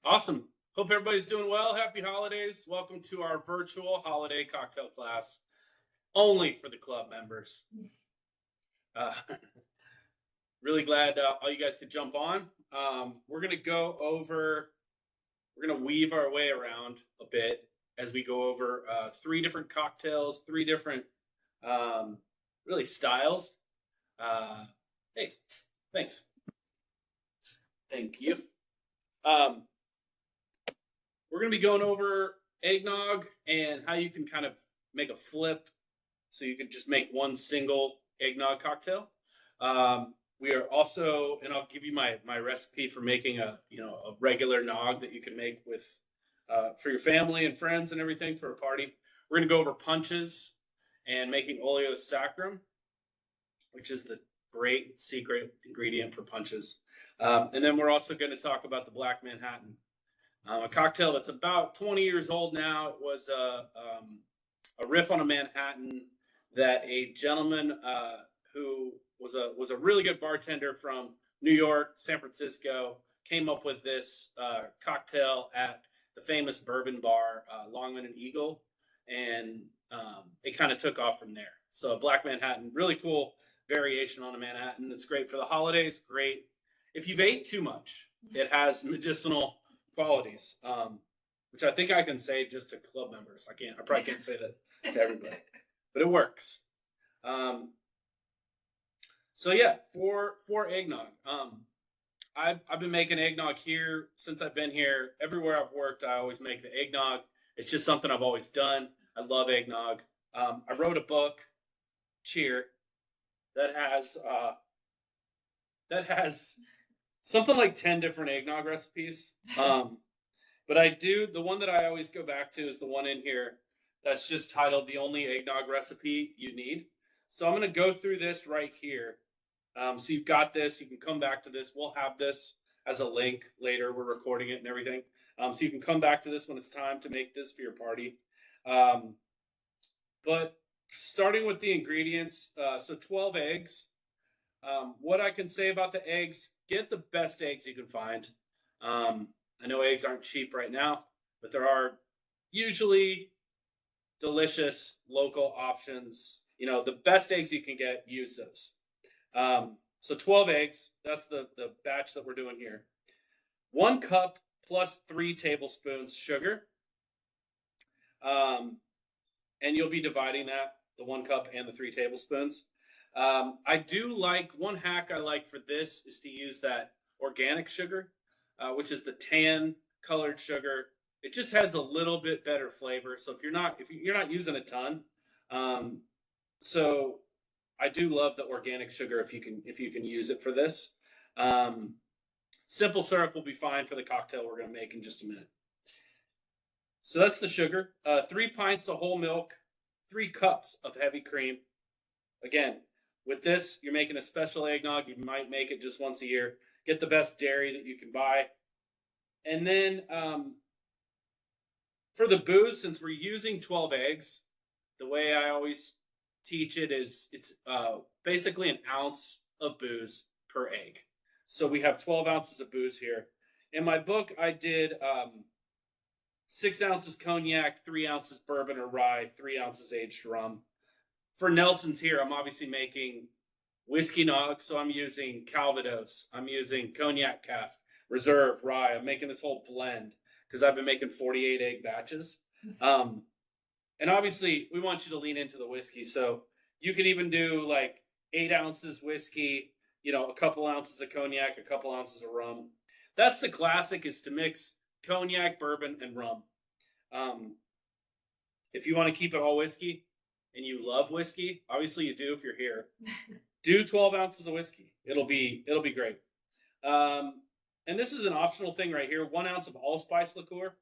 Awesome. Hope everybody's doing well. Happy holidays. Welcome to our virtual holiday cocktail class, only for the club members. Uh, really glad all you guys could jump on. We're going to weave our way around a bit as we go over three different cocktails, three different really styles. Hey, thanks. Thank you. We're going to be going over eggnog and how you can kind of make a flip so you can just make one single eggnog cocktail. We are also, and I'll give you my recipe for making a regular nog that you can make with for your family and friends and everything for a party. We're going to go over punches and making Oleo Sacchrum, which is the great secret ingredient for punches. And then we're also going to talk about the Black Manhattan. A cocktail that's about 20 years old now. It was a riff on a Manhattan that a gentleman who was a really good bartender from New York, San Francisco, came up with this cocktail at the famous bourbon bar, Longman and Eagle, and it kind of took off from there. So Black Manhattan, really cool variation on a Manhattan. That's great for the holidays. Great if you've ate too much. It has medicinal qualities, which I think I can say just to club members. I probably can't say that to everybody, but it works. So yeah, for eggnog, I've been making eggnog here since I've been here. Everywhere I've worked, I always make the eggnog. It's just something I've always done. I love eggnog. I wrote a book, Cheer, that has something like 10 different eggnog recipes. But the one that I always go back to is the one in here that's just titled The Only Eggnog Recipe You Need. So I'm going to go through this right here. So you've got this. You can come back to this. We'll have this as a link later. We're recording it and everything. So you can come back to this when it's time to make this for your party. But starting with the ingredients, so 12 eggs. What I can say about the eggs, get the best eggs you can find. I know eggs aren't cheap right now, but there are usually delicious local options. The best eggs you can get, use those. So 12 eggs, that's the batch that we're doing here. 1 cup plus 3 tablespoons sugar. And you'll be dividing that, the 1 cup and the 3 tablespoons. I do like, one hack I like for this is to use that organic sugar, which is the tan colored sugar. It just has a little bit better flavor. So if you're not using a ton, so I do love the organic sugar if you can use it for this. Simple syrup will be fine for the cocktail we're going to make in just a minute. So that's the sugar. 3 pints of whole milk, 3 cups of heavy cream. Again, with this, you're making a special eggnog. You might make it just once a year. Get the best dairy that you can buy. And then for the booze, since we're using 12 eggs, the way I always teach it is it's basically an ounce of booze per egg. So we have 12 ounces of booze here. In my book, I did 6 ounces cognac, 3 ounces bourbon or rye, 3 ounces aged rum. For Nelson's here, I'm obviously making whiskey nog, so I'm using Calvados. I'm using cognac cask, reserve, rye. I'm making this whole blend because I've been making 48 egg batches. And obviously, we want you to lean into the whiskey. So you can even do like 8 ounces whiskey, a couple ounces of cognac, a couple ounces of rum. That's the classic, is to mix cognac, bourbon, and rum. If you want to keep it all whiskey and you love whiskey, obviously you do if you're here, do 12 ounces of whiskey. It'll be great. And this is an optional thing right here. 1 ounce of allspice liqueur.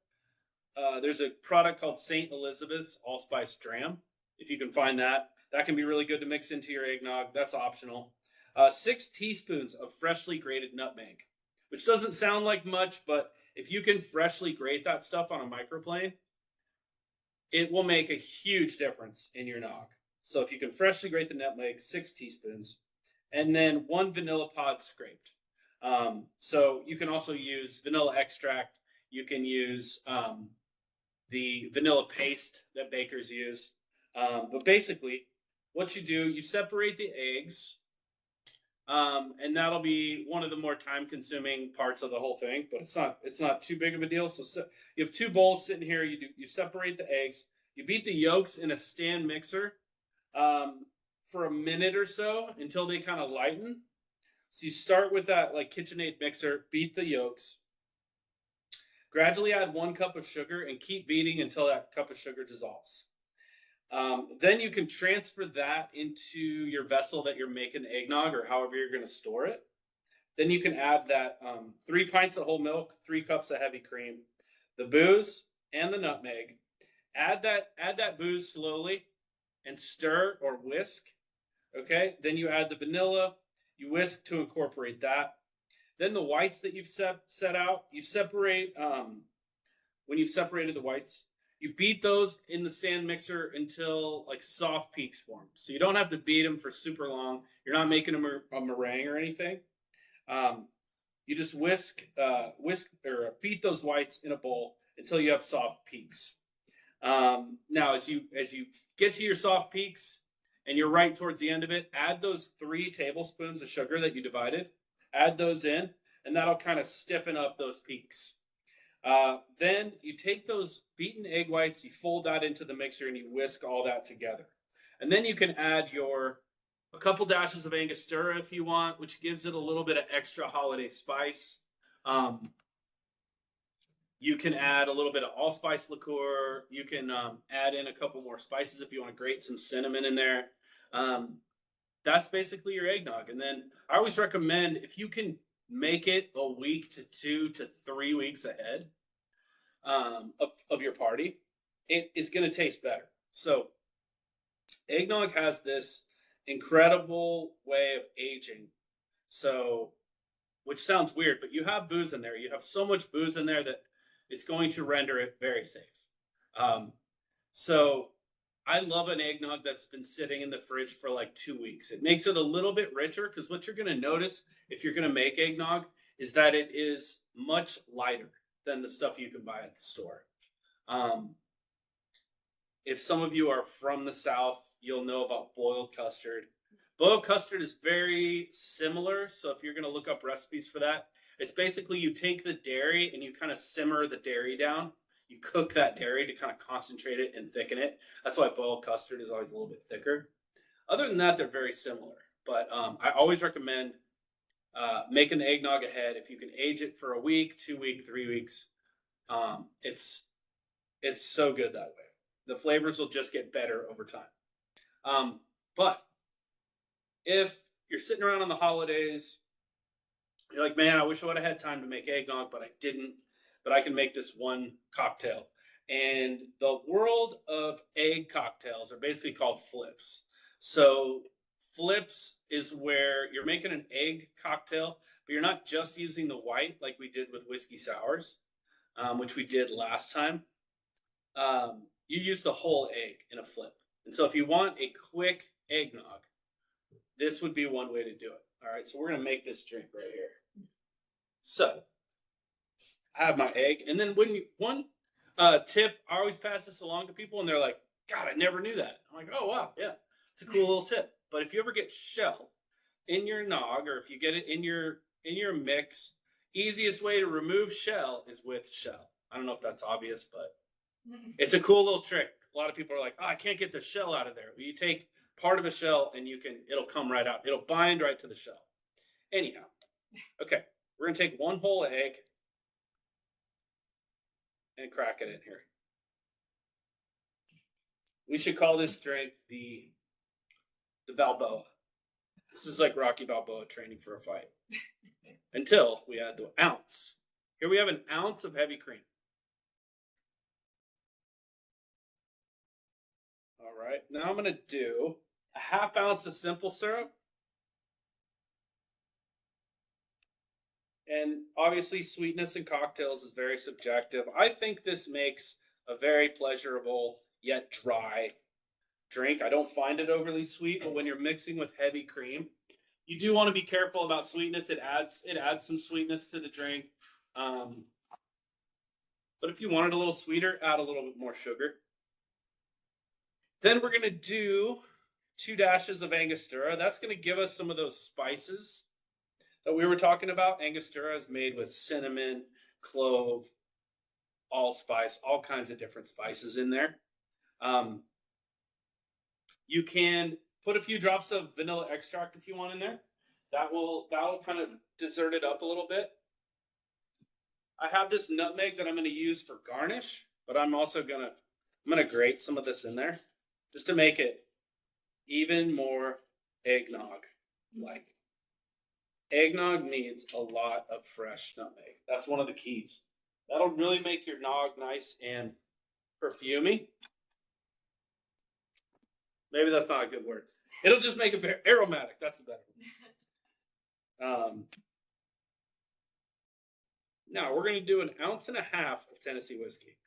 There's a product called St. Elizabeth's Allspice Dram. If you can find that, that can be really good to mix into your eggnog. That's optional. 6 teaspoons of freshly grated nutmeg, which doesn't sound like much, but if you can freshly grate that stuff on a microplane, it will make a huge difference in your nog. So if you can freshly grate the nutmeg, 6 teaspoons, and then 1 vanilla pod scraped. So you can also use vanilla extract You can use the vanilla paste that bakers use. But basically, what you do, you separate the eggs, and that'll be one of the more time-consuming parts of the whole thing. But it's not too big of a deal. So you have two bowls sitting here. You separate the eggs. You beat the yolks in a stand mixer for a minute or so until they kind of lighten. So you start with that like KitchenAid mixer, beat the yolks. Gradually add 1 cup of sugar and keep beating until that cup of sugar dissolves. Then you can transfer that into your vessel that you're making the eggnog or however you're going to store it. Then you can add that 3 pints of whole milk, 3 cups of heavy cream, the booze, and the nutmeg. Add that booze slowly and stir or whisk. Okay, then you add the vanilla. You whisk to incorporate that. Then the whites that you've set out, you separate, when you've separated the whites, you beat those in the stand mixer until like soft peaks form. So you don't have to beat them for super long. You're not making a meringue or anything. You just whisk or beat those whites in a bowl until you have soft peaks. Now, as you get to your soft peaks and you're right towards the end of it, add those 3 tablespoons of sugar that you divided. Add those in, and that'll kind of stiffen up those peaks. Then you take those beaten egg whites, you fold that into the mixer, and you whisk all that together. And then you can add a couple dashes of angostura if you want, which gives it a little bit of extra holiday spice. You can add a little bit of allspice liqueur. You can add in a couple more spices if you want to grate some cinnamon in there. That's basically your eggnog. And then I always recommend, if you can make it a week to 2 to 3 weeks ahead of your party, it is going to taste better. So eggnog has this incredible way of aging. So, which sounds weird, but you have booze in there. You have so much booze in there that it's going to render it very safe. So I love an eggnog that's been sitting in the fridge for like 2 weeks. It makes it a little bit richer because what you're going to notice if you're going to make eggnog is that it is much lighter than the stuff you can buy at the store. If some of you are from the South, you'll know about boiled custard. Boiled custard is very similar. So if you're going to look up recipes for that, it's basically you take the dairy and you kind of simmer the dairy down. You cook that dairy to kind of concentrate it and thicken it. That's why boiled custard is always a little bit thicker. Other than that, they're very similar. But I always recommend making the eggnog ahead. If you can age it for a week, 2 weeks, 3 weeks, it's so good that way. The flavors will just get better over time. But if you're sitting around on the holidays, you're like, man, I wish I would have had time to make eggnog, but I didn't. But I can make this one cocktail. And the world of egg cocktails are basically called flips. So flips is where you're making an egg cocktail, but you're not just using the white like we did with whiskey sours, which we did last time. You use the whole egg in a flip. And so if you want a quick eggnog, this would be one way to do it. All right, so we're going to make this drink right here. So I have my egg. And then one tip, I always pass this along to people, and they're like, God, I never knew that. I'm like, oh, wow, yeah, it's a cool little tip. But if you ever get shell in your nog, or if you get it in your mix, easiest way to remove shell is with shell. I don't know if that's obvious, but it's a cool little trick. A lot of people are like, oh, I can't get the shell out of there. Well, you take part of a shell and it'll come right out. It'll bind right to the shell. Anyhow, okay, we're going to take one whole egg and crack it in here. We should call this drink the Balboa. This is like Rocky Balboa training for a fight. Until we add the ounce. Here we have an ounce of heavy cream. All right, now I'm going to do a half ounce of simple syrup. And obviously sweetness in cocktails is very subjective. I think this makes a very pleasurable yet dry drink. I don't find it overly sweet, but when you're mixing with heavy cream, you do want to be careful about sweetness. It adds some sweetness to the drink. if you want it a little sweeter, add a little bit more sugar. Then we're going to do 2 dashes of angostura. That's going to give us some of those spices that we were talking about. Angostura is made with cinnamon, clove, allspice, all kinds of different spices in there. You can put a few drops of vanilla extract if you want in there. That'll kind of dessert it up a little bit. I have this nutmeg that I'm going to use for garnish, but I'm also going to grate some of this in there just to make it even more eggnog-like. Eggnog needs a lot of fresh nutmeg. That's one of the keys. That'll really make your nog nice and perfumey. Maybe that's not a good word. It'll just make it very aromatic. That's a better one. Now we're going to do 1.5 ounces of Tennessee whiskey.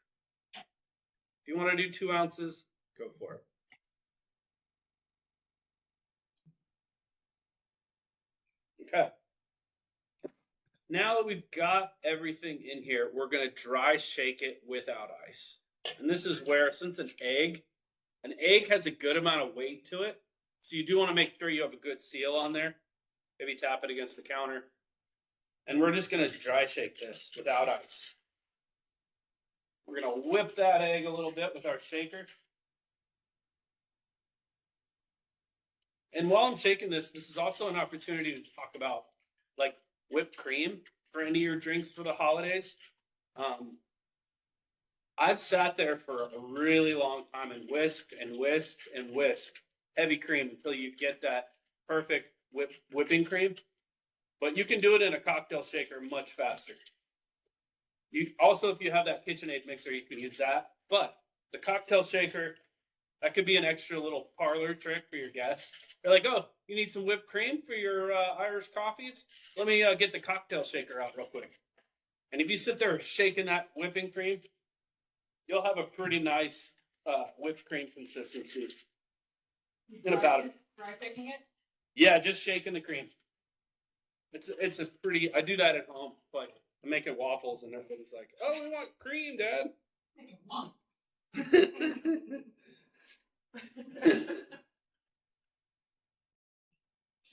If you want to do 2 ounces, go for it. Okay. Now that we've got everything in here, we're going to dry shake it without ice. And this is where, since an egg has a good amount of weight to it, so you do want to make sure you have a good seal on there. Maybe tap it against the counter. And we're just going to dry shake this without ice. We're going to whip that egg a little bit with our shaker. And while I'm shaking this is also an opportunity to talk about like whipped cream for any of your drinks for the holidays. I've sat there for a really long time and whisked and whisked and whisked heavy cream until you get that perfect whipping cream. But you can do it in a cocktail shaker much faster. You also, if you have that KitchenAid mixer, you can use that. But the cocktail shaker, that could be an extra little parlor trick for your guests. They're like, oh, you need some whipped cream for your Irish coffees? Let me get the cocktail shaker out real quick. And if you sit there shaking that whipping cream, you'll have a pretty nice whipped cream consistency. In about it. Dry shaking it? Yeah, just shaking the cream. It's a pretty. I do that at home. Like I'm making waffles, and everybody's like, "Oh, we want cream, Dad." Making waffles.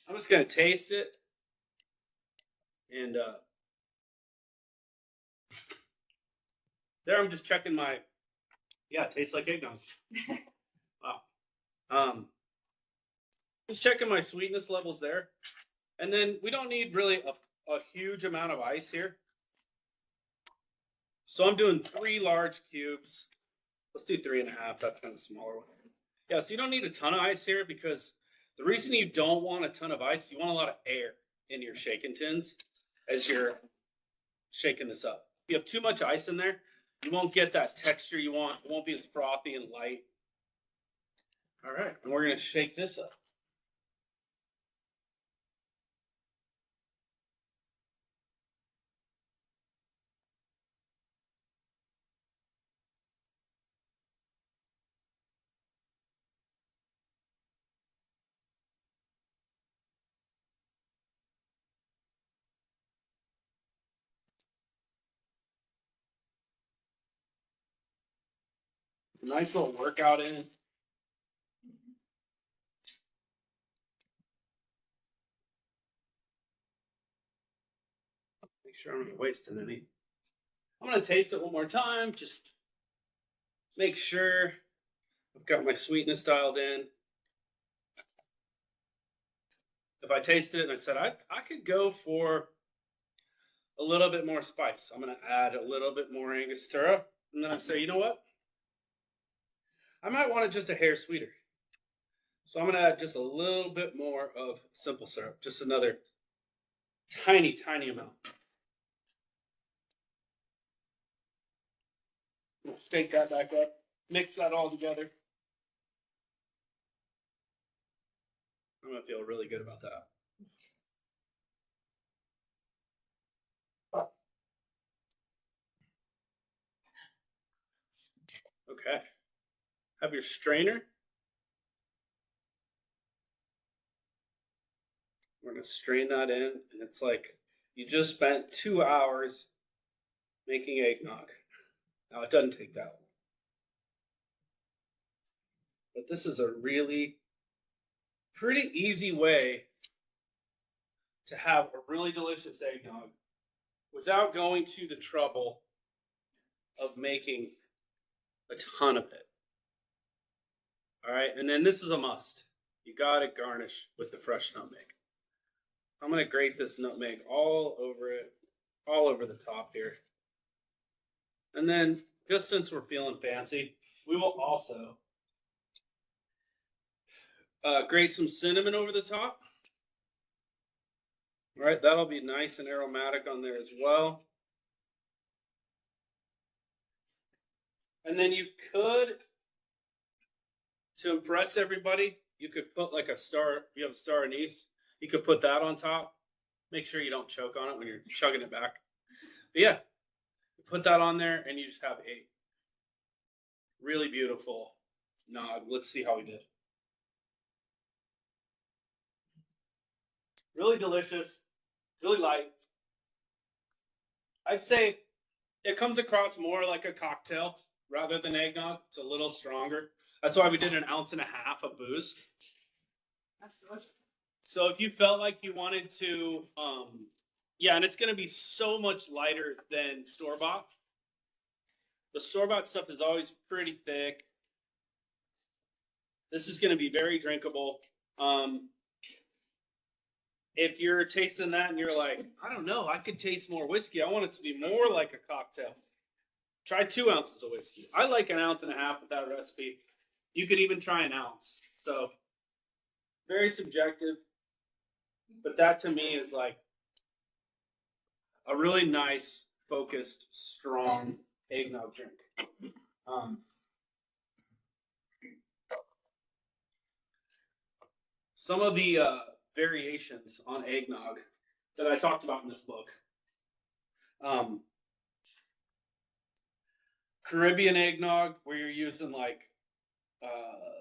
I'm just gonna taste it, and there I'm just checking my. Yeah, it tastes like eggnog. Wow. Just checking my sweetness levels there, and then we don't need really a huge amount of ice here. So I'm doing 3 large cubes. Let's do 3.5. That's kind of a smaller one. Yeah, so you don't need a ton of ice here because the reason you don't want a ton of ice, you want a lot of air in your shaking tins as you're shaking this up. If you have too much ice in there, you won't get that texture you want. It won't be as frothy and light. All right, and we're going to shake this up. Nice little workout in. Make sure I'm not wasting any. I'm going to taste it one more time. Just make sure I've got my sweetness dialed in. If I tasted it and I said, I could go for a little bit more spice. I'm going to add a little bit more angostura. And then I say, you know what? I might want it just a hair sweeter. So I'm going to add just a little bit more of simple syrup. Just another tiny, tiny amount. Shake that back up. Mix that all together. I'm going to feel really good about that. Okay. Have your strainer. We're going to strain that in. And it's like you just spent 2 hours making eggnog. Now it doesn't take that long. But this is a really pretty easy way to have a really delicious eggnog without going to the trouble of making a ton of it. All right, and then this is a must. You got to garnish with the fresh nutmeg. I'm going to grate this nutmeg all over it, all over the top here. And then, just since we're feeling fancy, we will also grate some cinnamon over the top. All right, that'll be nice and aromatic on there as well. And then you could, to impress everybody, you could put like a star, if you have a star anise, you could put that on top. Make sure you don't choke on it when you're chugging it back. But yeah, put that on there and you just have a really beautiful nog. Let's see how we did. Really delicious, really light. I'd say it comes across more like a cocktail rather than eggnog. It's a little stronger. That's why we did 1.5 ounces of booze. That's delicious. So if you felt like you wanted to, yeah, and it's going to be so much lighter than store-bought. The store-bought stuff is always pretty thick. This is going to be very drinkable. If you're tasting that and you're like, I don't know, I could taste more whiskey. I want it to be more like a cocktail. Try 2 ounces of whiskey. I like 1.5 ounces with that recipe. You could even try 1 ounce. So very subjective. But that to me is like a really nice, focused, strong eggnog drink. Some of the variations on eggnog that I talked about in this book. Caribbean eggnog, where you're using like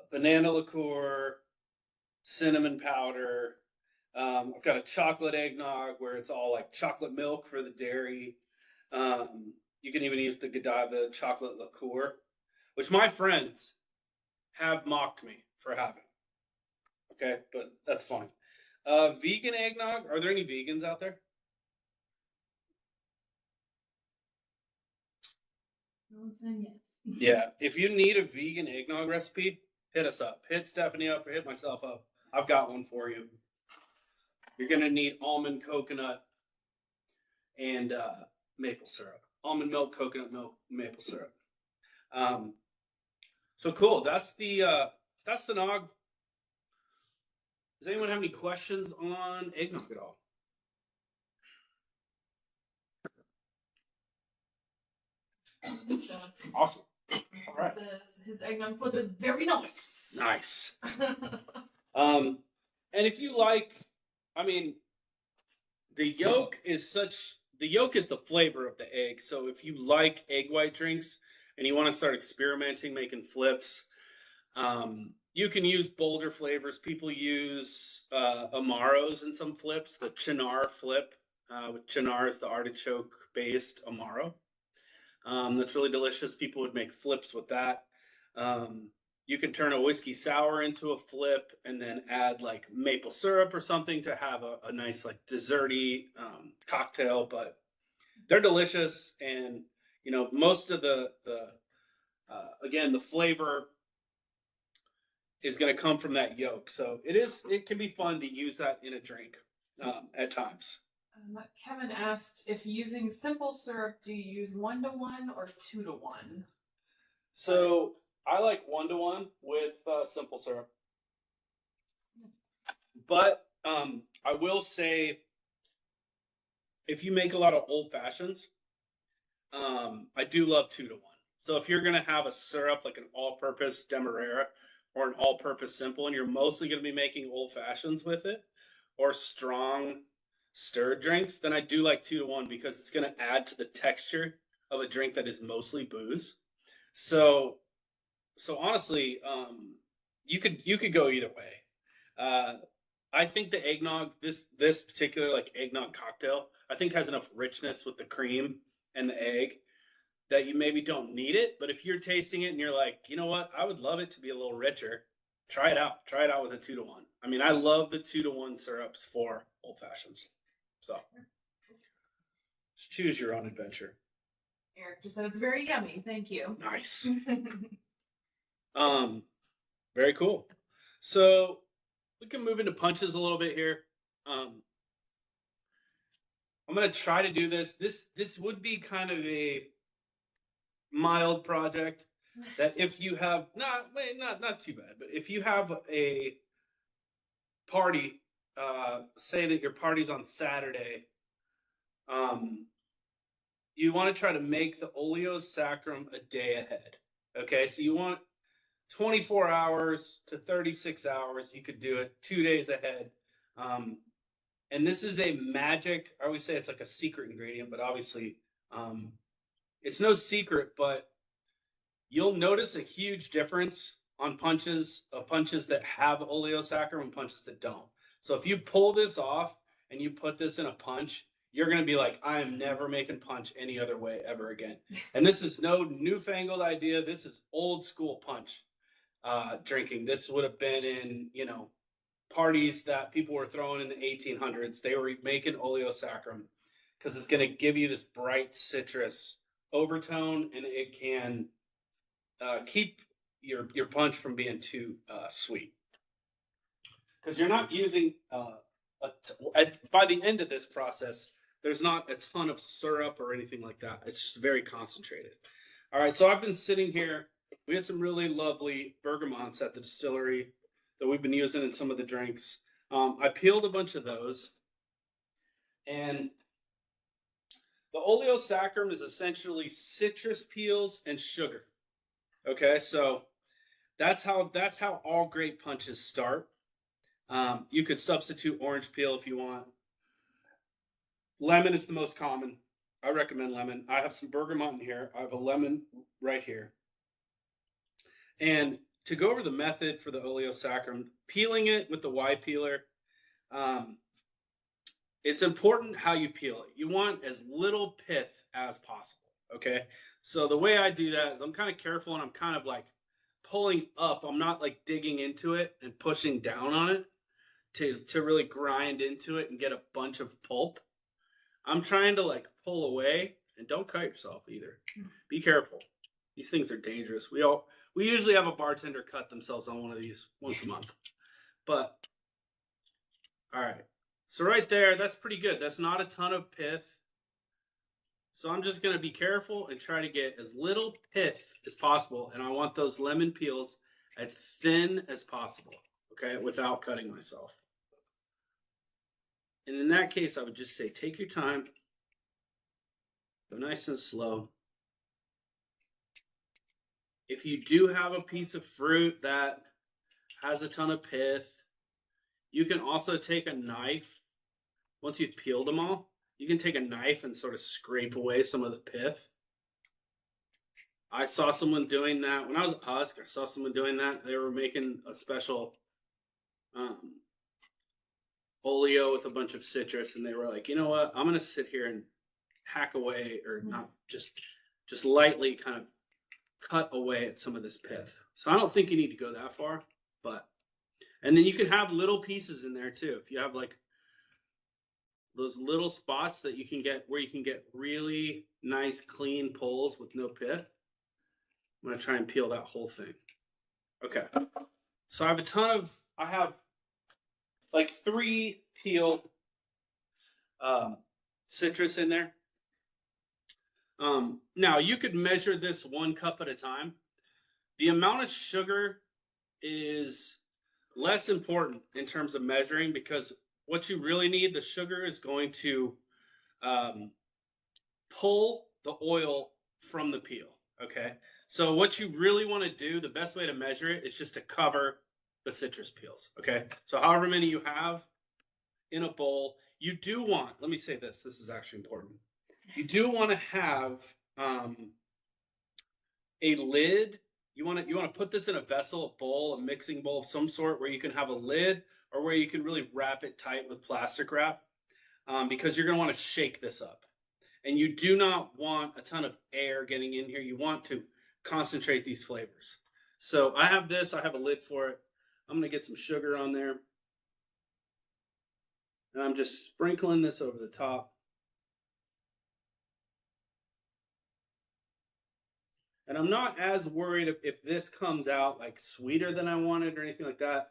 banana liqueur, cinnamon powder. I've got a chocolate eggnog where it's all like chocolate milk for the dairy. You can even use the Godiva chocolate liqueur, which my friends have mocked me for having. Okay, but that's fine. Vegan eggnog. Are there any vegans out there? Yes. Yeah, if you need a vegan eggnog recipe, hit us up. Hit Stephanie up or hit myself up. I've got one for you. You're going to need almond, coconut, and maple syrup. Almond milk, coconut milk, maple syrup. So cool. That's the nog. Does anyone have any questions on eggnog at all? Awesome. All right. It says his eggnog flip is very nice. Nice. And if you like, I mean, the yolk is the flavor of the egg. So if you like egg white drinks and you want to start experimenting, making flips, you can use bolder flavors. People use Amaros in some flips, the Chinar flip, with Chinar is the artichoke-based Amaro. That's really delicious. People would make flips with that. You can turn a whiskey sour into a flip and then add like maple syrup or something to have a nice like desserty cocktail. But they're delicious, and you know most of the flavor is going to come from that yolk. So it can be fun to use that in a drink at times. Kevin asked, if using simple syrup, do you use 1-to-1 or 2-to-1? So I like 1-to-1 with simple syrup. But I will say, if you make a lot of old fashions, I do love 2-to-1. So if you're going to have a syrup like an all-purpose Demerara or an all-purpose simple, and you're mostly going to be making old fashions with it, or strong stirred drinks, then I do like 2-to-1 because it's going to add to the texture of a drink that is mostly booze. So honestly, you could go either way. I think the eggnog, this particular like eggnog cocktail, I think has enough richness with the cream and the egg that you maybe don't need it. But if you're tasting it and you're like, you know what, I would love it to be a little richer, try it out. Try it out with a 2-to-1. I mean, I love the 2-to-1 syrups for old fashions. So just choose your own adventure. Eric just said it's very yummy. Thank you. Nice. Very cool. So we can move into punches a little bit here. I'm gonna try to do this. This would be kind of a mild project that if you have not too bad, but if you have a party, say that your party's on Saturday, you want to try to make the Oleo Sacchrum a day ahead. Okay, so you want 24 hours to 36 hours. You could do it 2 days ahead. And this is a magic, I always say it's like a secret ingredient, but obviously it's no secret, but you'll notice a huge difference on punches that have Oleo Sacchrum and punches that don't. So if you pull this off and you put this in a punch, you're going to be like, I am never making punch any other way ever again. And this is no newfangled idea. This is old school punch drinking. This would have been in, parties that people were throwing in the 1800s. They were making Oleo Sacchrum because it's going to give you this bright citrus overtone, and it can keep your punch from being too sweet. Because you're not using, by the end of this process, there's not a ton of syrup or anything like that. It's just very concentrated. All right, so I've been sitting here. We had some really lovely bergamots at the distillery that we've been using in some of the drinks. I peeled a bunch of those. And the Oleo Sacchrum is essentially citrus peels and sugar. Okay, so that's how all great punches start. You could substitute orange peel if you want. Lemon is the most common. I recommend lemon. I have some bergamot in here. I have a lemon right here. And to go over the method for the Oleo Sacchrum, peeling it with the Y peeler, it's important how you peel it. You want as little pith as possible, okay? So the way I do that is I'm kind of careful and I'm kind of like pulling up. I'm not like digging into it and pushing down on it to really grind into it and get a bunch of pulp. I'm trying to like pull away, and don't cut yourself either. Be careful. These things are dangerous. We usually have a bartender cut themselves on one of these once a month. But, all right. So right there, that's pretty good. That's not a ton of pith. So I'm just going to be careful and try to get as little pith as possible. And I want those lemon peels as thin as possible, okay, without cutting myself. And in that case, I would just say, take your time. Go nice and slow. If you do have a piece of fruit that has a ton of pith, you can also take a knife. Once you've peeled them all, you can take a knife and sort of scrape away some of the pith. I saw someone doing that. When I was at Husk, I saw someone doing that. They were making a special Oleo with a bunch of citrus, and they were like, you know what? I'm going to sit here and hack away, or not, just lightly kind of cut away at some of this pith. So I don't think you need to go that far, but, and then you can have little pieces in there too. If you have like those little spots that you can get where you can get really nice clean pulls with no pith, I'm going to try and peel that whole thing. Okay. So I have like 3 peeled citrus in there. Now you could measure this 1 cup at a time. The amount of sugar is less important in terms of measuring, because what you really need, the sugar is going to pull the oil from the peel. Okay. So what you really want to do, the best way to measure it is just to cover the citrus peels. Okay. So however many you have in a bowl, you do want, let me say this is actually important. You do want to have a lid. You want to put this in a vessel, a bowl, a mixing bowl of some sort, where you can have a lid, or where you can really wrap it tight with plastic wrap, because you're going to want to shake this up. And you do not want a ton of air getting in here. You want to concentrate these flavors. So I have this, I have a lid for it. I'm gonna get some sugar on there. And I'm just sprinkling this over the top. And I'm not as worried if this comes out like sweeter than I wanted or anything like that,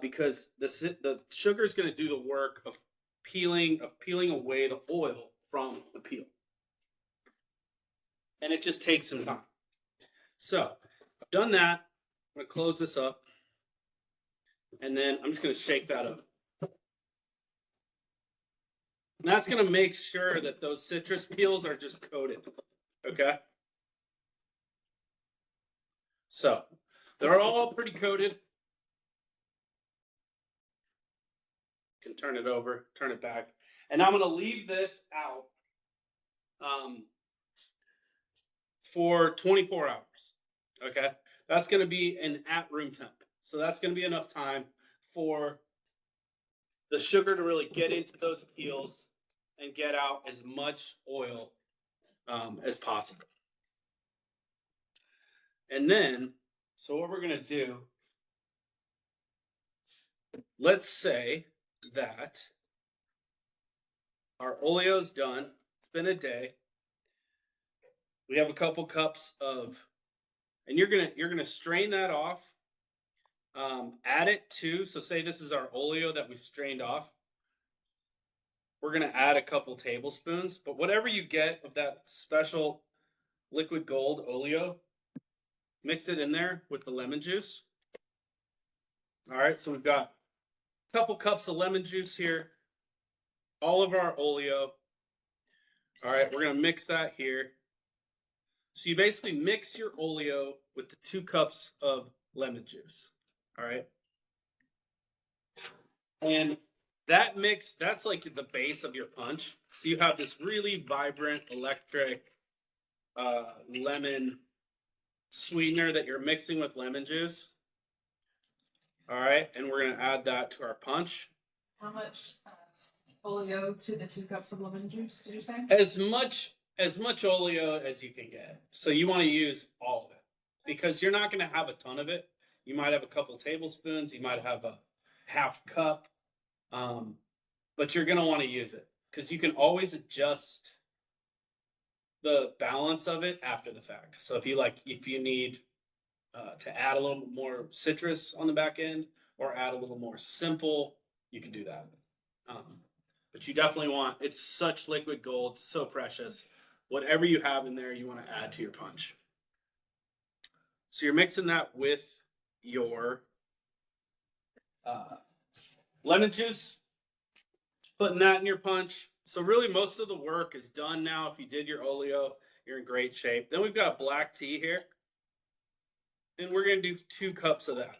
because the sugar is going to do the work of peeling away the oil from the peel, and it just takes some time. So I've done that. I'm going to close this up, and then I'm just going to shake that up. And that's going to make sure that those citrus peels are just coated. Okay. So they're all pretty coated. You can turn it over, turn it back. And I'm going to leave this out for 24 hours. Okay. That's going to be an at room temp. So that's going to be enough time for the sugar to really get into those peels and get out as much oil as possible. And then, so what we're going to do, let's say that our oleo's done. It's been a day. We have a couple cups of, and you're gonna strain that off. Add it to, so say this is our oleo that we've strained off. We're gonna add a couple tablespoons, but whatever you get of that special liquid gold oleo, mix it in there with the lemon juice. All right, so we've got a couple cups of lemon juice here, all of our oleo. All right, we're gonna mix that here. So you basically mix your oleo with the 2 cups of lemon juice. All right. And that mix, that's like the base of your punch. So you have this really vibrant electric lemon sweetener that you're mixing with lemon juice. All right, and we're gonna add that to our punch. How much oleo to the 2 cups of lemon juice, did you say? As much oleo as you can get. So you want to use all of it because you're not going to have a ton of it. You might have a couple tablespoons. You might have a half cup, but you're going to want to use it because you can always adjust the balance of it after the fact. So if you need to add a little more citrus on the back end or add a little more simple, you can do that. But you definitely want, it's such liquid gold, so precious. Whatever you have in there, you want to add to your punch. So you're mixing that with your lemon juice, putting that in your punch. So really most of the work is done now. If you did your oleo, you're in great shape. Then we've got black tea here. And we're going to do 2 cups of that.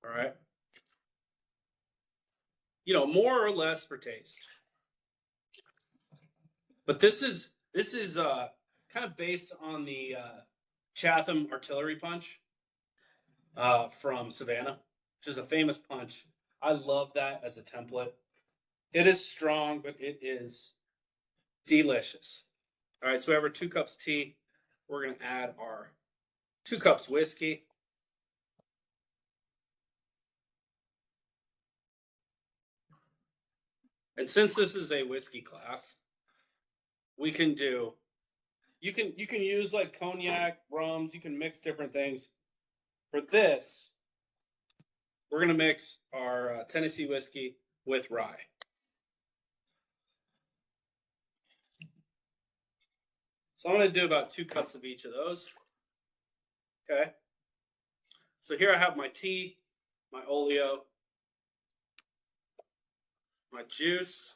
All right. You know, more or less for taste. But this is kind of based on the Chatham artillery punch from Savannah, which is a famous punch. I love that as a template. It is strong, but it is delicious. All right, so we have our 2 cups tea. We're going to add our 2 cups whiskey. And since this is a whiskey class, we can do, you can use like cognac, rums, you can mix different things. For this, we're going to mix our Tennessee whiskey with rye. So I'm going to do about 2 cups of each of those. Okay. So here I have my tea, my oleo, my juice.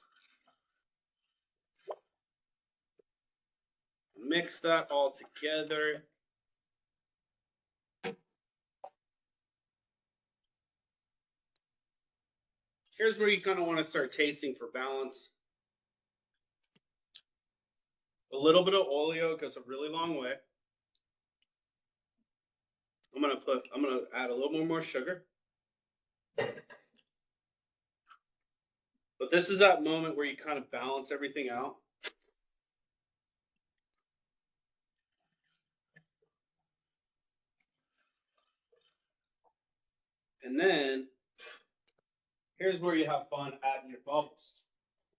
Mix that all together. Here's where you kind of want to start tasting for balance. A little bit of oleo goes a really long way. I'm gonna add a little more sugar. But this is that moment where you kind of balance everything out. And then here's where you have fun adding your bubbles.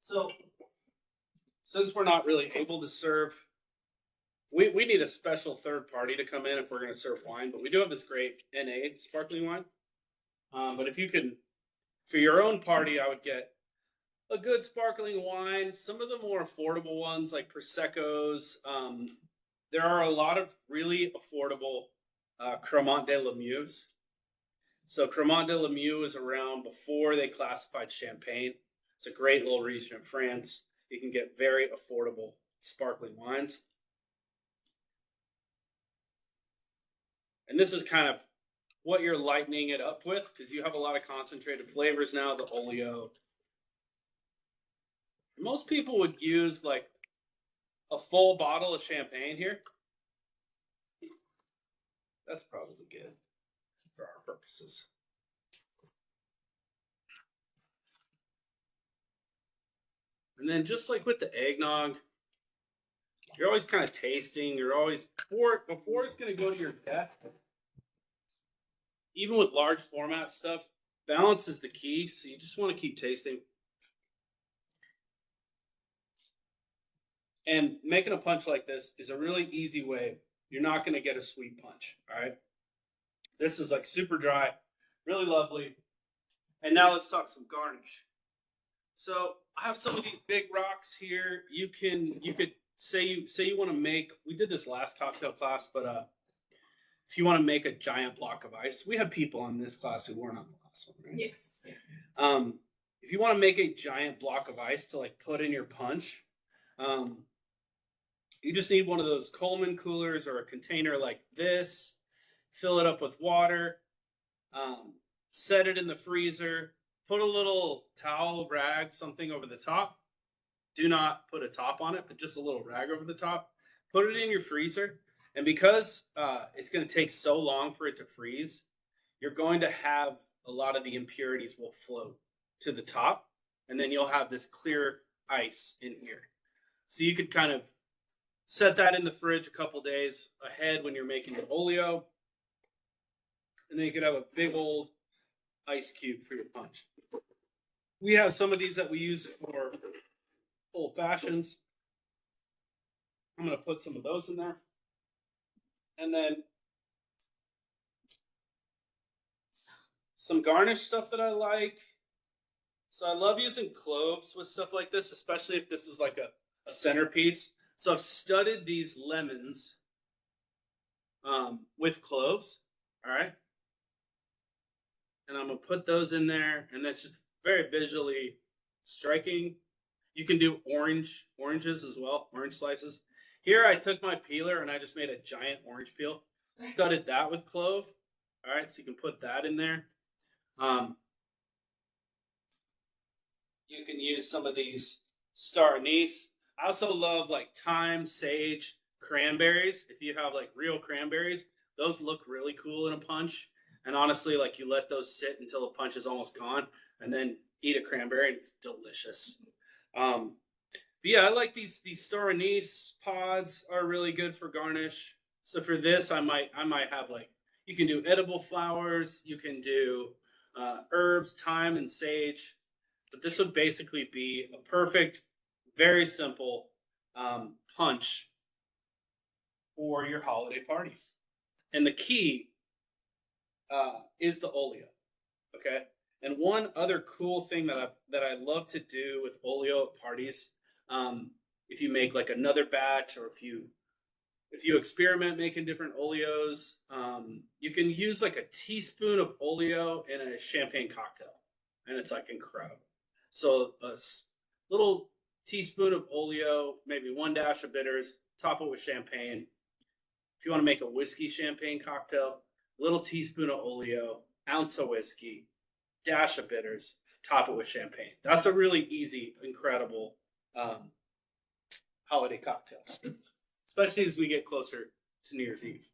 So since we're not really able to serve, we need a special third party to come in if we're going to serve wine, but we do have this great NA sparkling wine. But if you can, for your own party, I would get a good sparkling wine. Some of the more affordable ones like Prosecco's. There are a lot of really affordable Cremant de Lemieux. So Cremant de Lemieux is around before they classified Champagne. It's a great little region in France. You can get very affordable sparkling wines. And this is kind of what you're lightening it up with, because you have a lot of concentrated flavors now, the Oleo. Most people would use like a full bottle of champagne here. That's probably good for our purposes. And then just like with the eggnog, you're always kind of tasting. You're always, before it's going to go to your death, even with large format stuff, balance is the key. So you just want to keep tasting. And making a punch like this is a really easy way. You're not going to get a sweet punch, all right? This is like super dry, really lovely. And now let's talk some garnish. So I have some of these big rocks here. You could say you want to make, we did this last cocktail class, but if you want to make a giant block of ice, we have people on this class who weren't on the last one, right? Yes. If you want to make a giant block of ice to like put in your punch, you just need one of those Coleman coolers or a container like this. Fill it up with water. Set it in the freezer. Put a little towel, rag, something over the top. Do not put a top on it, but just a little rag over the top. Put it in your freezer. And because it's going to take so long for it to freeze, you're going to have a lot of the impurities will float to the top. And then you'll have this clear ice in here. So you could kind of set that in the fridge a couple days ahead when you're making your Oleo. And then you could have a big old ice cube for your punch. We have some of these that we use for old fashions. I'm going to put some of those in there. And then some garnish stuff that I like. So I love using cloves with stuff like this, especially if this is like a centerpiece. So I've studded these lemons with cloves, all right? And I'm going to put those in there, and that's just very visually striking. You can do oranges as well, orange slices. Here I took my peeler and I just made a giant orange peel, studded that with clove. All right, so you can put that in there. You can use some of these star anise. I also love like thyme, sage, cranberries. If you have like real cranberries, those look really cool in a punch. And honestly, like you let those sit until the punch is almost gone and then eat a cranberry and it's delicious. But yeah, I like these star anise pods are really good for garnish. So for this, I might have like, you can do edible flowers, you can do herbs, thyme, and sage. But this would basically be a perfect, very simple punch for your holiday party. And the key is the Oleo, okay? And one other cool thing that I love to do with Oleo at parties, if you make like another batch or if you experiment making different Oleos, you can use like a teaspoon of Oleo in a champagne cocktail, and it's like incredible. So a little teaspoon of Oleo, maybe 1 dash of bitters, top it with champagne. If you want to make a whiskey champagne cocktail, little teaspoon of Oleo, ounce of whiskey, dash of bitters, top it with champagne. That's a really easy, incredible holiday cocktail, especially as we get closer to New Year's Eve.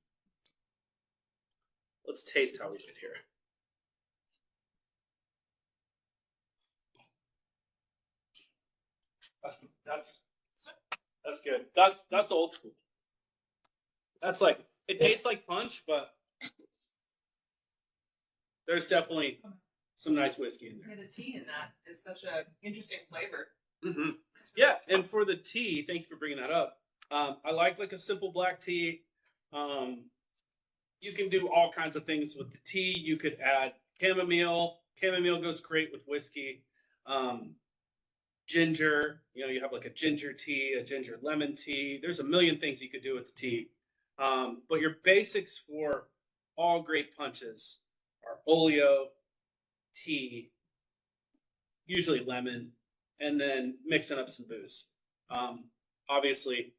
Let's taste how we did here. That's good. That's old school. That's like it tastes like punch, but there's definitely some nice whiskey in there. Yeah, the tea in that is such a interesting flavor. Mm-hmm. Yeah, and for the tea, thank you for bringing that up. I like a simple black tea. You can do all kinds of things with the tea. You could add chamomile. Chamomile goes great with whiskey. Ginger, you have like a ginger tea, a ginger lemon tea. There's a million things you could do with the tea. But your basics for all great punches are oleo, tea, usually lemon, and then mixing up some booze. Obviously,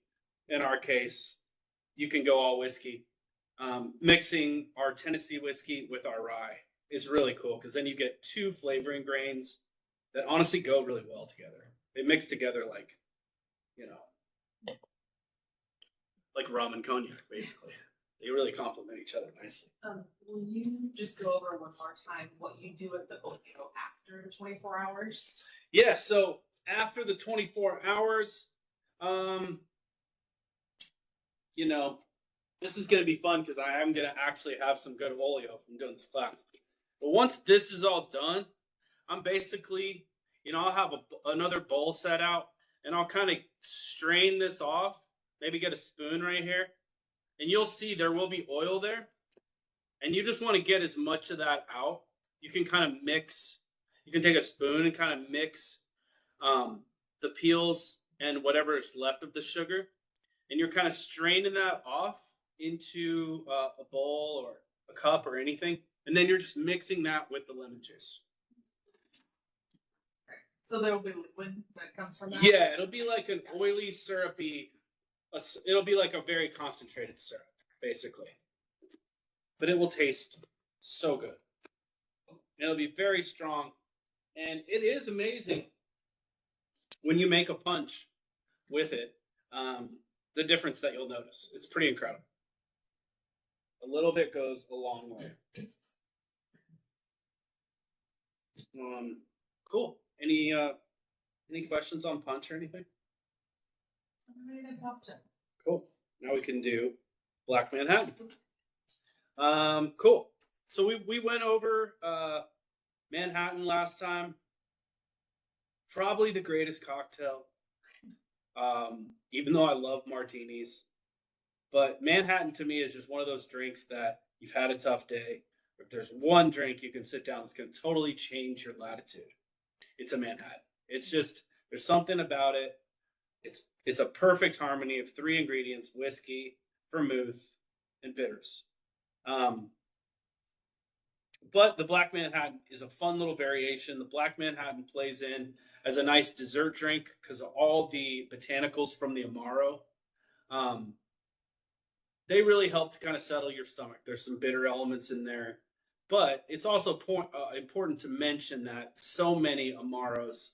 in our case, you can go all whiskey. Mixing our Tennessee whiskey with our rye is really cool because then you get two flavoring grains that honestly go really well together. They mix together like rum and cognac, basically. They really complement each other nicely. Will you just go over one more time what you do with the Oleo after the 24 hours? Yeah, so after the 24 hours, this is going to be fun because I am going to actually have some good Oleo from doing this class. But once this is all done, I'm basically, I'll have another bowl set out and I'll kind of strain this off, maybe get a spoon right here, and you'll see there will be oil there. And you just want to get as much of that out. You can kind of mix, you can take a spoon and kind of mix the peels and whatever is left of the sugar. And you're kind of straining that off into a bowl or a cup or anything. And then you're just mixing that with the lemon juice. So there will be liquid that comes from that? Yeah, it'll be like an oily, syrupy, it'll be like a very concentrated syrup, basically. But it will taste so good. It'll be very strong. And it is amazing when you make a punch with it, the difference that you'll notice. It's pretty incredible. A little bit goes a long way. Cool. Any questions on punch or anything? Cool. Now we can do Black Manhattan. Cool. So we went over Manhattan last time. Probably the greatest cocktail. Even though I love martinis. But Manhattan to me is just one of those drinks that you've had a tough day. If there's one drink you can sit down that's going to totally change your latitude, it's a Manhattan. It's just, there's something about it. It's a perfect harmony of three ingredients: whiskey, vermouth, and bitters. But the Black Manhattan is a fun little variation. The Black Manhattan plays in as a nice dessert drink because of all the botanicals from the Amaro. They really help to kind of settle your stomach. There's some bitter elements in there. But it's also important to mention that so many Amaros,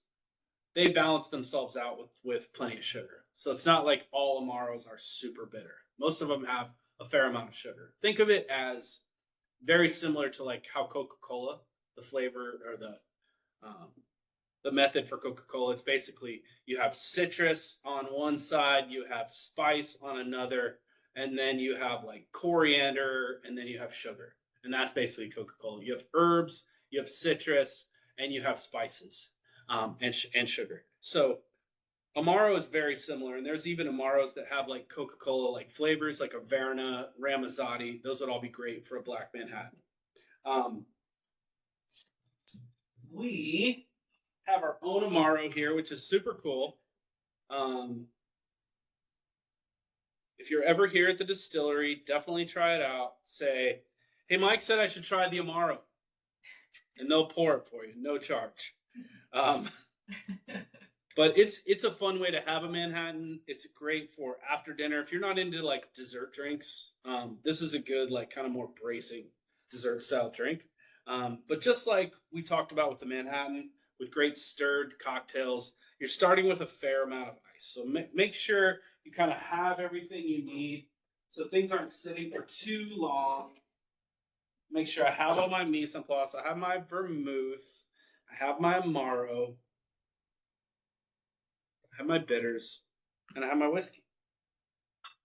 they balance themselves out with plenty of sugar. So it's not like all Amaros are super bitter. Most of them have a fair amount of sugar. Think of it as very similar to like how Coca-Cola, the flavor or the method for Coca-Cola, it's basically you have citrus on one side, you have spice on another, and then you have like coriander, and then you have sugar. And that's basically Coca-Cola. You have herbs, you have citrus, and you have spices and sugar. So Amaro is very similar, and there's even Amaros that have like Coca-Cola like flavors, like a Verna, Ramazzotti. Those would all be great for a Black Manhattan. We have our own Amaro here, which is super cool. If you're ever here at the distillery, definitely try it out. Say, hey, Mike said I should try the Amaro. And they'll pour it for you, no charge. But it's a fun way to have a Manhattan. It's great for after dinner. If you're not into like dessert drinks, this is a good like kind of more bracing dessert style drink. But just like we talked about with the Manhattan, with great stirred cocktails, you're starting with a fair amount of ice. So make sure you kind of have everything you need so things aren't sitting for too long. Make sure I have all my mise en place. I have my vermouth. I have my Amaro. I have my bitters, and I have my whiskey.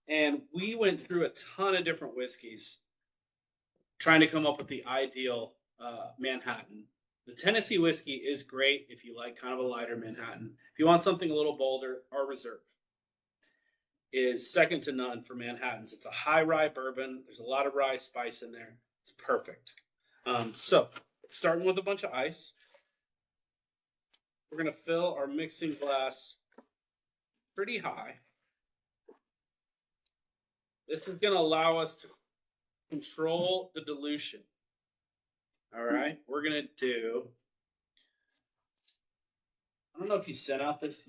And we went through a ton of different whiskeys trying to come up with the ideal Manhattan. The Tennessee whiskey is great if you like kind of a lighter Manhattan. If you want something a little bolder, our Reserve is second to none for Manhattans. It's a high rye bourbon. There's a lot of rye spice in there. It's perfect. So starting with a bunch of ice, we're going to fill our mixing glass pretty high. This is going to allow us to control the dilution. All right, we're going to do, I don't know if you sent out this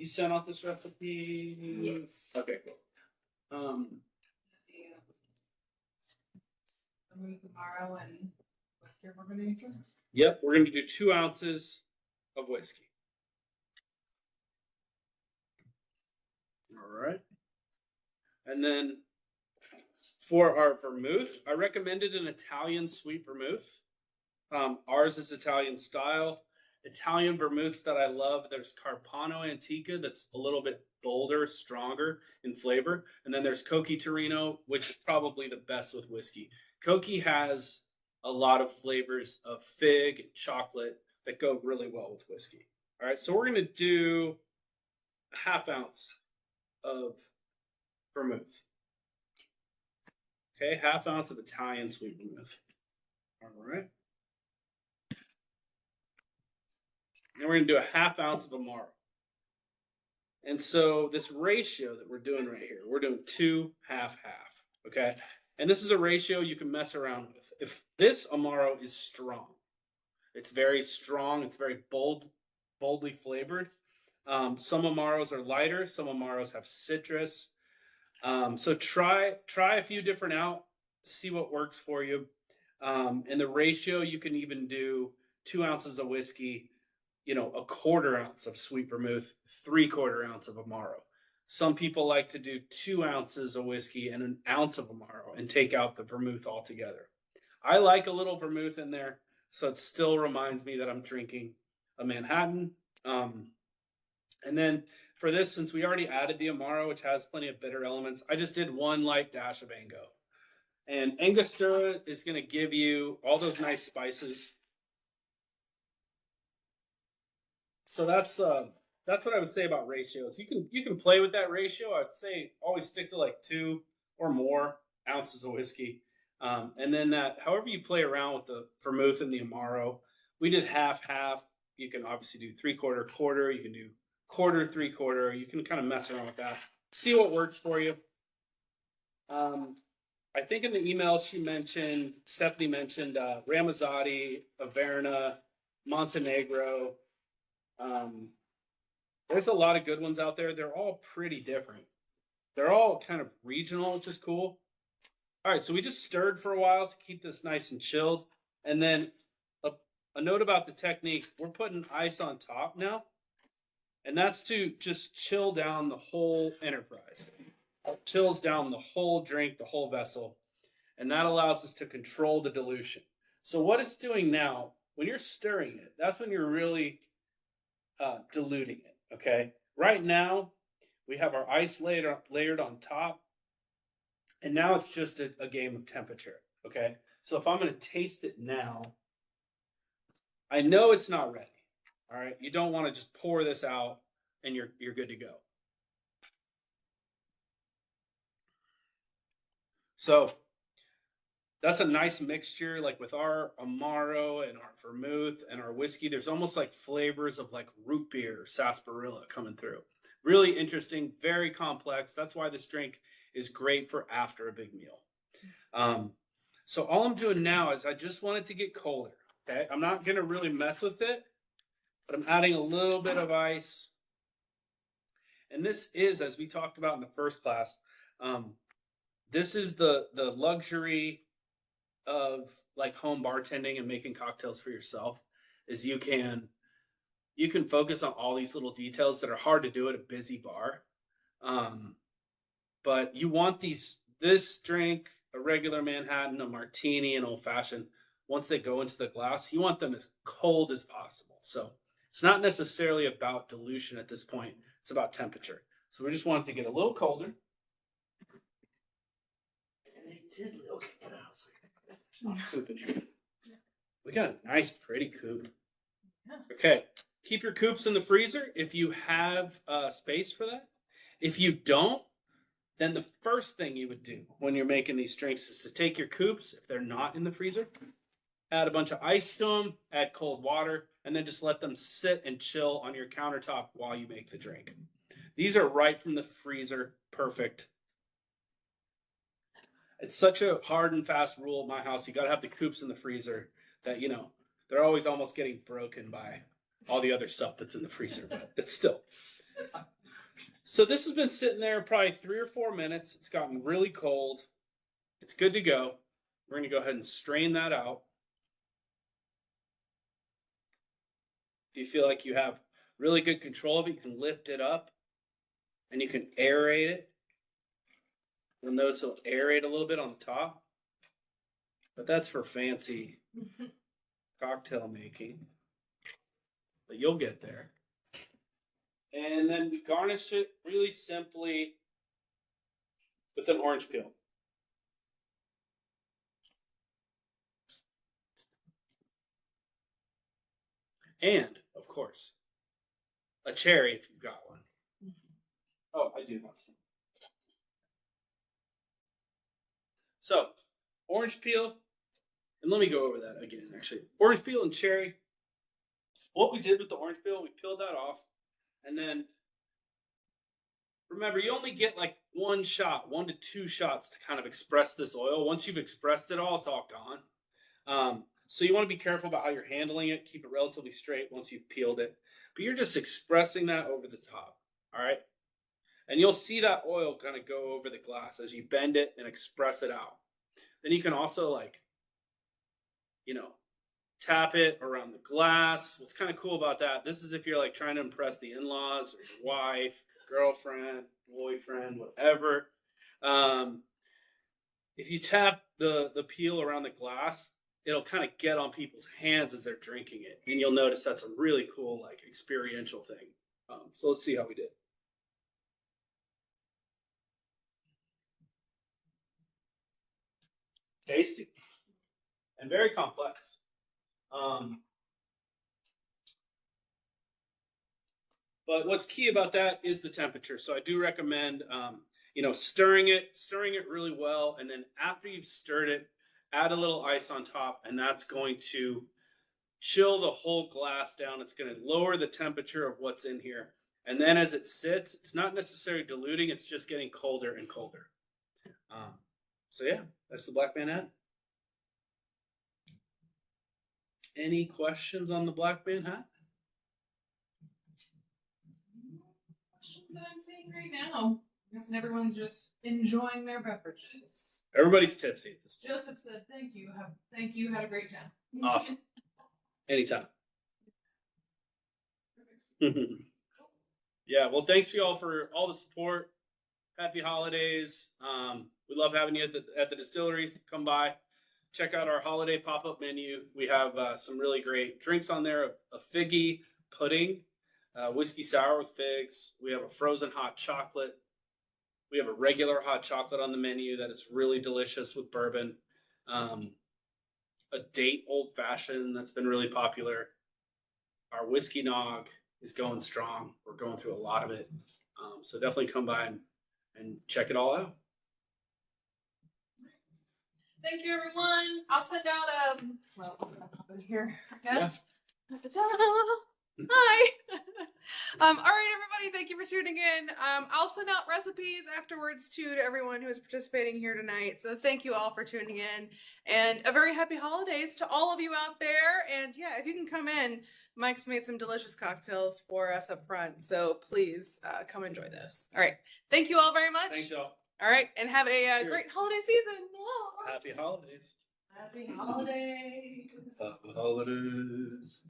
recipe? Yes. Okay, cool. Tomorrow and whiskey we're going to use. Yep, we're going to do 2 ounces of whiskey. All right. And then for our vermouth, I recommended an Italian sweet vermouth. Ours is Italian style. Italian vermouths that I love, there's Carpano Antica, that's a little bit bolder, stronger in flavor. And then there's Cocchi Torino, which is probably the best with whiskey. Cocchi has a lot of flavors of fig and chocolate that go really well with whiskey. All right, so we're going to do a half ounce of vermouth. Okay, half ounce of Italian sweet vermouth. All right. And we're going to do a half ounce of Amaro. And so this ratio that we're doing right here, we're doing 2 half. Okay. And this is a ratio you can mess around with. If this Amaro is strong, it's very strong, it's very boldly flavored. Some Amaros are lighter, some Amaros have citrus. So try a few different out, see what works for you. And the ratio, you can even do 2 ounces of whiskey, a 1/4 ounce of sweet vermouth, 3/4 ounce of Amaro. Some people like to do 2 ounces of whiskey and 1 ounce of Amaro and take out the vermouth altogether. I like a little vermouth in there, so it still reminds me that I'm drinking a Manhattan. And then for this, since we already added the Amaro, which has plenty of bitter elements, I just did 1 light dash of Ango. And angostura is going to give you all those nice spices. So that's what I would say about ratios. You can play with that ratio. I'd say always stick to like 2 or more ounces of whiskey. And then however you play around with the vermouth and the Amaro, we did half. You can obviously do 3/4. You can do 1/4, 3/4. You can kind of mess around with that. See what works for you. I think in the email Stephanie mentioned Ramazzotti, Averna, Montenegro. There's a lot of good ones out there. They're all pretty different. They're all kind of regional, which is cool. All right, so we just stirred for a while to keep this nice and chilled. And then a note about the technique, we're putting ice on top now. And that's to just chill down the whole enterprise. It chills down the whole drink, the whole vessel. And that allows us to control the dilution. So what it's doing now, when you're stirring it, that's when you're really diluting it, okay? Right now, we have our ice layered on top. And now it's just a game of temperature, okay? So if I'm going to taste it now, I know it's not ready, all right? You don't want to just pour this out and you're good to go. So that's a nice mixture, like with our Amaro and our vermouth and our whiskey. There's almost like flavors of like root beer or sarsaparilla coming through. Really interesting, very complex. That's why this drink is great for after a big meal. So all I'm doing now is I just want it to get colder. Okay, I'm not going to really mess with it, but I'm adding a little bit of ice. And this is, as we talked about in the first class, this is the luxury of like home bartending and making cocktails for yourself, is you can focus on all these little details that are hard to do at a busy bar. But you want this drink, a regular Manhattan, a martini, an old fashioned, once they go into the glass, you want them as cold as possible. So it's not necessarily about dilution at this point. It's about temperature. So we just want it to get a little colder. And it did look good. I was like, there's not coop in here. We got a nice, pretty coop. Okay. Keep your coops in the freezer if you have space for that. If you don't, then the first thing you would do when you're making these drinks is to take your coops, if they're not in the freezer, add a bunch of ice to them, add cold water, and then just let them sit and chill on your countertop while you make the drink. These are right from the freezer. Perfect. It's such a hard and fast rule at my house. You got to have the coops in the freezer that, they're always almost getting broken by all the other stuff that's in the freezer, but it's still. It's fine. So this has been sitting there probably 3 or 4 minutes. It's gotten really cold. It's good to go. We're going to go ahead and strain that out. If you feel like you have really good control of it, you can lift it up and you can aerate it. You'll notice it'll aerate a little bit on the top, but that's for fancy cocktail making. But you'll get there. And then we garnish it really simply with an orange peel. And, of course, a cherry if you've got one. Oh, I do have some. So, orange peel, and let me go over that again, actually. Orange peel and cherry. What we did with the orange peel, we peeled that off. And then, remember, you only get like 1 shot, 1 to 2 shots to kind of express this oil. Once you've expressed it all, it's all gone. So you want to be careful about how you're handling it. Keep it relatively straight once you've peeled it. But you're just expressing that over the top, all right? And you'll see that oil kind of go over the glass as you bend it and express it out. Then you can also tap it around the glass. What's kind of cool about that, this is if you're like trying to impress the in-laws or your wife, girlfriend, boyfriend, whatever. If you tap the peel around the glass, it'll kind of get on people's hands as they're drinking it. And you'll notice that's a really cool, like, experiential thing. So let's see how we did. Tasty and very complex. But what's key about that is the temperature. So I do recommend, stirring it really well. And then after you've stirred it, add a little ice on top, and that's going to chill the whole glass down. It's going to lower the temperature of what's in here. And then as it sits, it's not necessarily diluting. It's just getting colder and colder. So yeah, that's the Black Man hat. Any questions on the Black Man hat? Questions that I'm seeing right now. I guess everyone's just enjoying their beverages. Everybody's tipsy at this point. Joseph said, "Thank you. Thank you. Had a great time." Awesome. Anytime. Yeah, well, thanks for y'all for all the support. Happy holidays. We love having you at the distillery. Come by. Check out our holiday pop-up menu. We have some really great drinks on there. A figgy pudding, whiskey sour with figs. We have a frozen hot chocolate. We have a regular hot chocolate on the menu that is really delicious with bourbon. A date old-fashioned that's been really popular. Our whiskey nog is going strong. We're going through a lot of it. So definitely come by and check it all out. Thank you, everyone. I'll send out over here, I guess. Yeah. Hi. All right, everybody. Thank you for tuning in. I'll send out recipes afterwards too to everyone who is participating here tonight. So thank you all for tuning in, and a very happy holidays to all of you out there. And yeah, if you can come in, Mike's made some delicious cocktails for us up front. So please come enjoy this. All right. Thank you all very much. Thanks, y'all. All right, and have a great holiday season. Happy holidays. Happy holidays. Happy holidays.